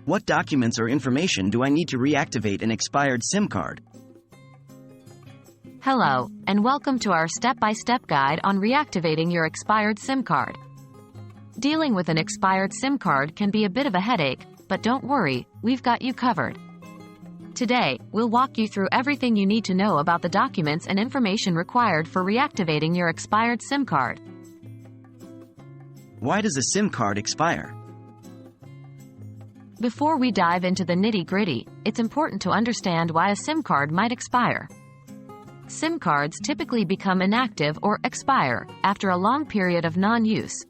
What documents or information do I need to reactivate an expired SIM card? Hello, and welcome to our step-by-step guide on reactivating your expired SIM card. Dealing with an expired SIM card can be a bit of a headache, but don't worry, we've got you covered. Today, we'll walk you through everything you need to know about the documents and information required for reactivating your expired SIM card. Why does a SIM card expire? Before we dive into the nitty-gritty, it's important to understand why a SIM card might expire. SIM cards typically become inactive or expire after a long period of non-use.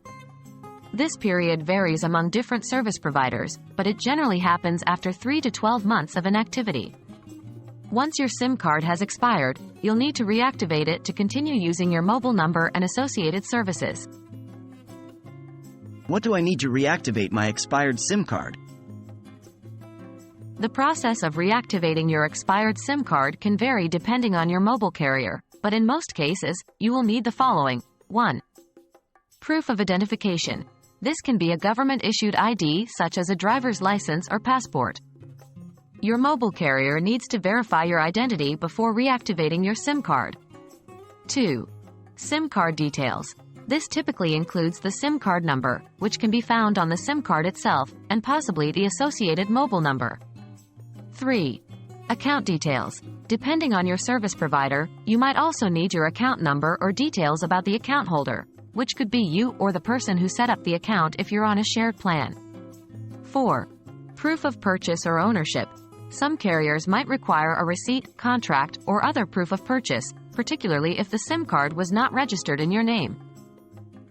This period varies among different service providers, but it generally happens after 3 to 12 months of inactivity. Once your SIM card has expired, you'll need to reactivate it to continue using your mobile number and associated services. What do I need to reactivate my expired SIM card? The process of reactivating your expired SIM card can vary depending on your mobile carrier, but in most cases, you will need the following. 1. Proof of identification. This can be a government-issued ID such as a driver's license or passport. Your mobile carrier needs to verify your identity before reactivating your SIM card. 2. SIM card details. This typically includes the SIM card number, which can be found on the SIM card itself, and possibly the associated mobile number. 3. Account details. Depending on your service provider, you might also need your account number or details about the account holder, which could be you or the person who set up the account if you're on a shared plan. 4. Proof of purchase or ownership. Some carriers might require a receipt, contract, or other proof of purchase, particularly if the SIM card was not registered in your name.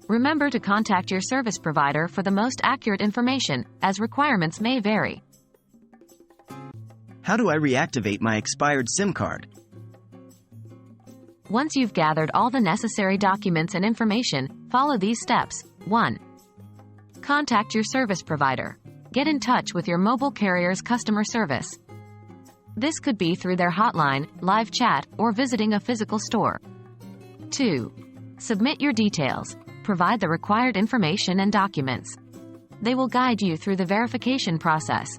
Remember to contact your service provider for the most accurate information, as requirements may vary. How do I reactivate my expired SIM card? Once you've gathered all the necessary documents and information, follow these steps. 1. Contact your service provider. Get in touch with your mobile carrier's customer service. This could be through their hotline, live chat, or visiting a physical store. 2. Submit your details. Provide the required information and documents. They will guide you through the verification process.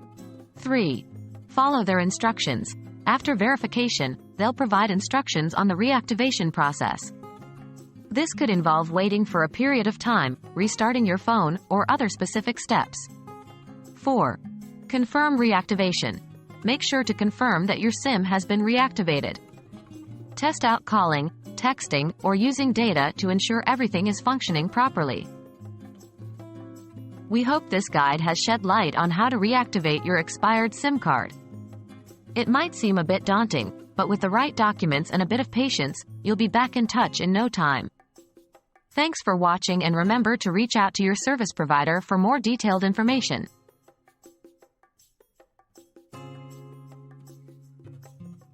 3. Follow their instructions. After verification, they'll provide instructions on the reactivation process. This could involve waiting for a period of time, restarting your phone, or other specific steps. 4. Confirm reactivation. Make sure to confirm that your SIM has been reactivated. Test out calling, texting, or using data to ensure everything is functioning properly. We hope this guide has shed light on how to reactivate your expired SIM card. It might seem a bit daunting, but with the right documents and a bit of patience, you'll be back in touch in no time. Thanks for watching, and remember to reach out to your service provider for more detailed information.